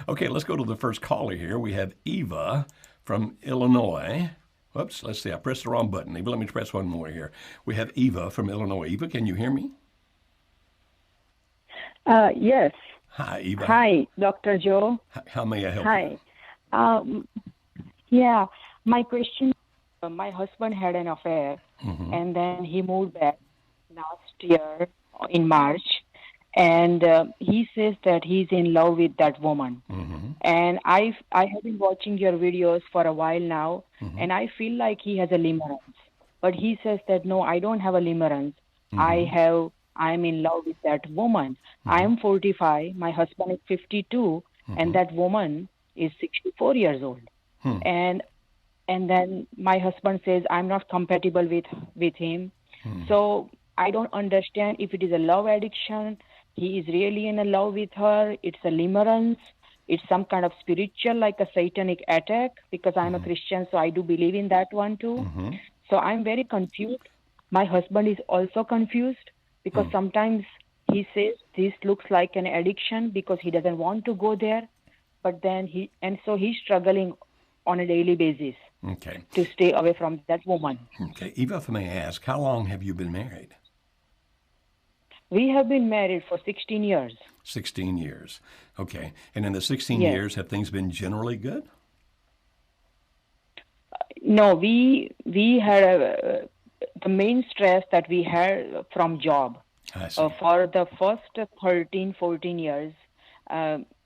Okay, let's go to the first caller here. We have Eva from Illinois. Whoops, let's see. I pressed the wrong button. Eva, let me press one more here. We have Eva from Illinois. Eva, can you hear me? Yes. Hi, Eva. Hi, Dr. Joe. How may I help you? Hi. Um, yeah, my question, my husband had an affair and then he moved back last year in March and he says that he's in love with that woman. And I have been watching your videos for a while now and I feel like he has a limerence. But he says that no, I don't have a limerence. I'm in love with that woman. I am 45, my husband is 52, and that woman is 64 years old. And then my husband says I'm not compatible with him. So I don't understand if it is a love addiction. He is really in a love with her. It's a limerence. It's some kind of spiritual, like a satanic attack, because I'm a Christian, so I do believe in that one too. So I'm very confused. My husband is also confused because sometimes he says this looks like an addiction because he doesn't want to go there, but then so he's struggling on a daily basis to stay away from that woman. Okay, Eva, if I may ask, how long have you been married? We have been married for 16 years. 16 years. Okay, and in the 16 Yes. years, have things been generally good? No, we had the main stress that we had from job. I see. For the first 13, 14 years,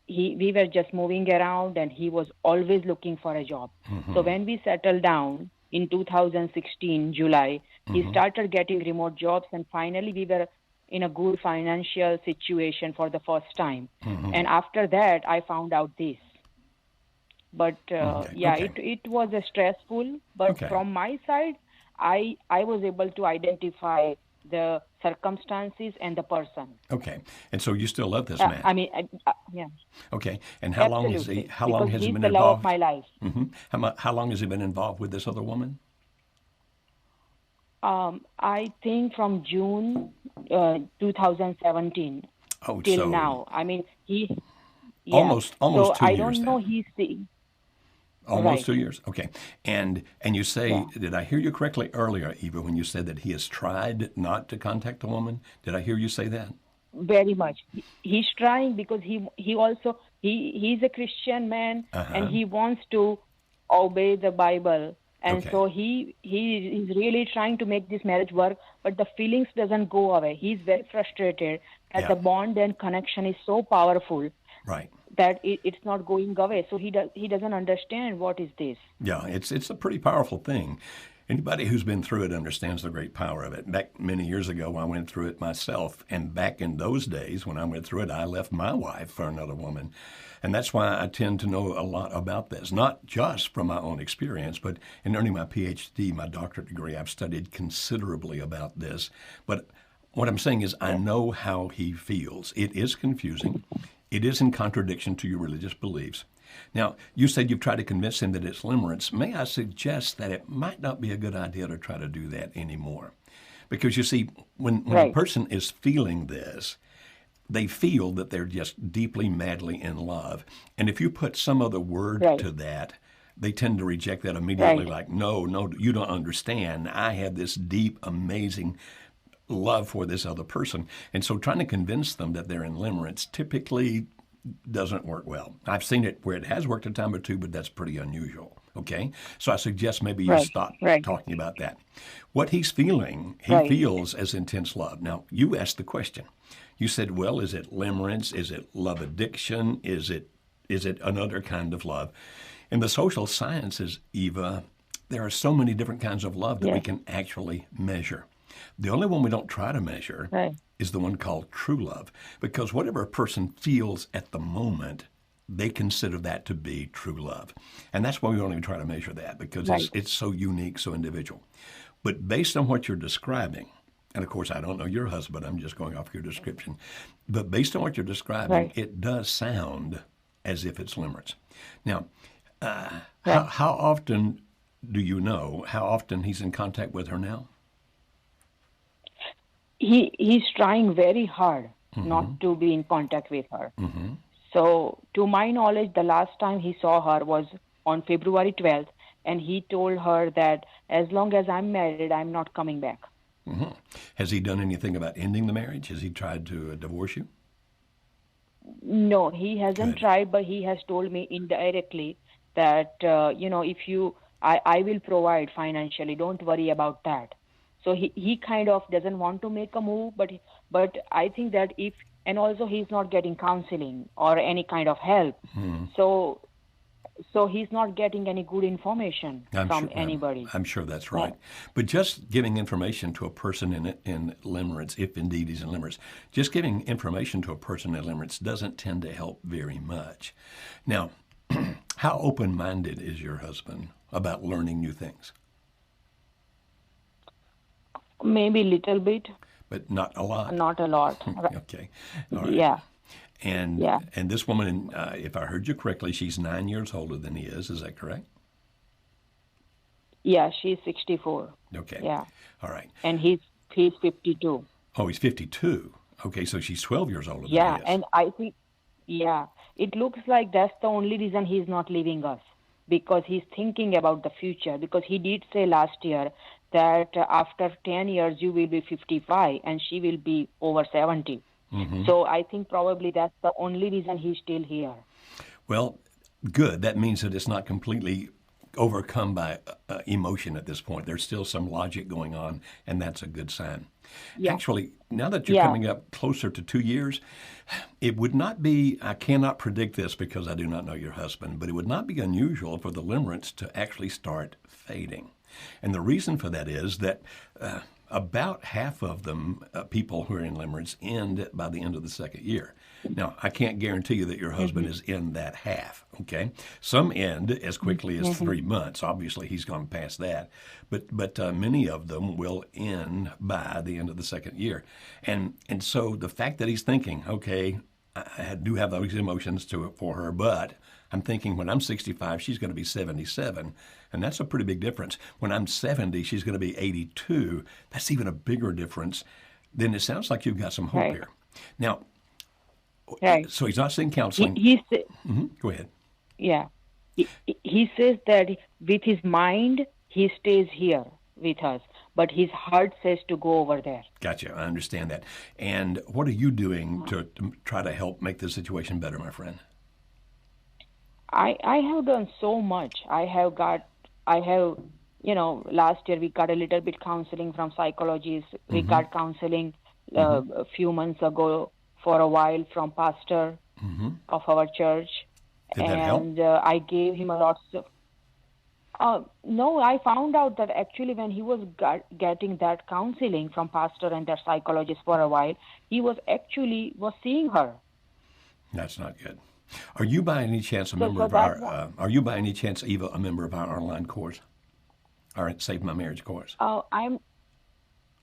we were just moving around and he was always looking for a job. So when we settled down in 2016, July, he started getting remote jobs and finally we were in a good financial situation for the first time. And after that, I found out this. But it was a stressful, but from my side, I was able to identify the circumstances and the person. Okay, and so you still love this man? Yeah. Okay, and how long has Absolutely. How long Because has he he's been the love of involved? my life. How long has he been involved with this other woman? I think from June 2017 Oh, till so now. almost So 2 I years don't know. then. Almost Right. 2 years. Okay, and you say, Yeah. did I hear you correctly earlier, Eva, when you said that he has tried not to contact the woman? Did I hear you say that? Very much. He's trying because he's a Christian man and he wants to obey the Bible. And Okay. so he is really trying to make this marriage work, but the feelings doesn't go away. He's very frustrated that Yeah. the bond and connection is so powerful Right. that it's not going away. So he doesn't understand what is this. Yeah, it's a pretty powerful thing. Anybody who's been through it understands the great power of it. Back many years ago, I went through it myself, and back in those days when I went through it, I left my wife for another woman. And that's why I tend to know a lot about this, not just from my own experience, but in earning my PhD, my doctorate degree, I've studied considerably about this. But what I'm saying is I know how he feels. It is confusing. It is in contradiction to your religious beliefs. Now, you said you've tried to convince him that it's limerence. May I suggest that it might not be a good idea to try to do that anymore? Because you see, when a Right. person is feeling this, they feel that they're just deeply, madly in love. And if you put some other word Right. to that, they tend to reject that immediately, Right. like, no, you don't understand. I have this deep, amazing love for this other person. And so trying to convince them that they're in limerence typically doesn't work well. I've seen it where it has worked a time or two, but that's pretty unusual. Okay? So I suggest maybe you Right. stop Right. talking about that. What he's feeling, he Right. feels as intense love. Now, you asked the question. You said, well, is it limerence? Is it love addiction? Is it another kind of love? In the social sciences, Eva, there are so many different kinds of love that we Yes. can actually measure. The only one we don't try to measure Right. is the one called true love, because whatever a person feels at the moment, they consider that to be true love. And that's why we don't even try to measure that, because Right. it's so unique, so individual. But based on what you're describing, and of course, I don't know your husband, I'm just going off your description, but based on what you're describing, Right. it does sound as if it's limerence. Now, Right. how often do you know how often he's in contact with her now? He's trying very hard not to be in contact with her. So, to my knowledge, the last time he saw her was on February 12th, and he told her that as long as I'm married, I'm not coming back. Hmm. Has he done anything about ending the marriage? Has he tried to divorce you? No, he hasn't Good. tried, but he has told me indirectly that, if I will provide financially, don't worry about that. So he kind of doesn't want to make a move, but I think that if, and also he's not getting counseling or any kind of help. Hmm. So, so he's not getting any good information I'm from sure. anybody. I'm sure that's Yeah. right. But just giving information to a person in limerence, if indeed he's in limerence, just giving information to a person in limerence doesn't tend to help very much. Now, how open-minded is your husband about learning new things? Maybe little bit, But not a lot. not a lot. Okay. All right. Yeah, And yeah, and this woman, if I heard you correctly, she's 9 years older than he is. Is that correct? yeah. She's 64. Okay. Yeah, All right. and he's 52. Oh, he's 52. Okay, so she's 12 years older than he Yeah, is. and I think, yeah, it looks like that's the only reason he's not leaving us, because he's thinking about the future. Because he did say last year that after 10 years you will be 55 and she will be over 70. Hmm. So I think probably that's the only reason he's still here. Well, good. That means that it's not completely overcome by emotion at this point. There's still some logic going on, and that's a good sign. Yeah, Actually, now that you're yeah, coming up closer to 2 years, it would not be, I cannot predict this because I do not know your husband, but it would not be unusual for the limerence to actually start fading. And the reason for that is that about half of them, people who are in limerence, end by the end of the second year. Now, I can't guarantee you that your husband hmm is in that half, okay? Some end as quickly as hmm 3 months. Obviously, he's gone past that. But many of them will end by the end of the second year. And so the fact that he's thinking, okay, I do have those emotions for her, but I'm thinking when I'm 65, she's going to be 77. And that's a pretty big difference. When I'm 70, she's going to be 82. That's even a bigger difference. Then it sounds like you've got some hope right, here. Now, right. so he's not seeing He counseling. he sa- Go ahead. yeah. He says that with his mind he stays here with us, but his heart says to go over there. Gotcha. I understand that. And what are you doing to try to help make the situation better, my friend? I have done so much. I have, last year we got a little bit counseling from psychologists. We Mm-hmm. got counseling Mm-hmm. a few months ago for a while from pastor Mm-hmm. of our church, Did that help? and I gave him a lot of. No, I found out that actually when he was getting that counseling from pastor and that psychologist for a while, he was seeing her. That's not good. Are you by any chance a So member so of that our? Are you by any chance, Eva, a member of our online course, our Save My Marriage course? I'm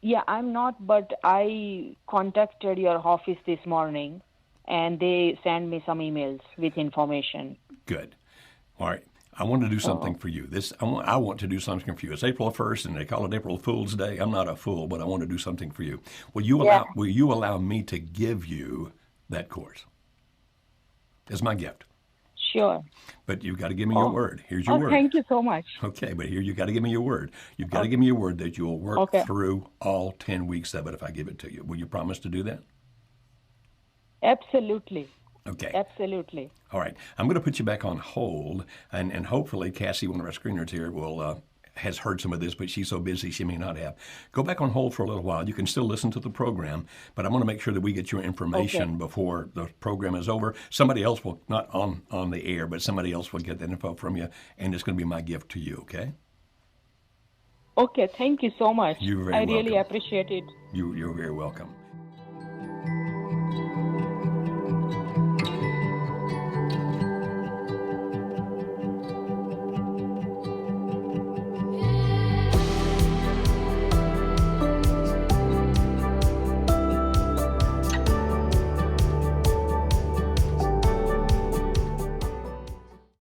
Yeah, I'm not, but I contacted your office this morning and they sent me some emails with information. Good. All right. I want to do something So, for you. I want to do something for you. It's April 1st, and they call it April Fool's Day. I'm not a fool, but I want to do something for you. yeah, Will you allow me to give you that course as my gift? sure. But you've got to give me your Oh, word. Here's your word. thank you so much. Okay, but here you got to give me your word. You've got to Oh, give me your word that you will work okay, through all 10 weeks of it if I give it to you. Will you promise to do that? absolutely, Okay. absolutely. All right. I'm going to put you back on hold, and hopefully Cassie, one of our screeners here, will has heard some of this, but she's so busy she may not have. Go back on hold for a little while. You can still listen to the program, but I want to make sure that we get your Okay, information before the program is over. Somebody else will, not on the air, but somebody else will get that info from you, and it's going to be my gift to you, okay? okay. Thank you so much. You're very I really welcome. appreciate it. You're very welcome.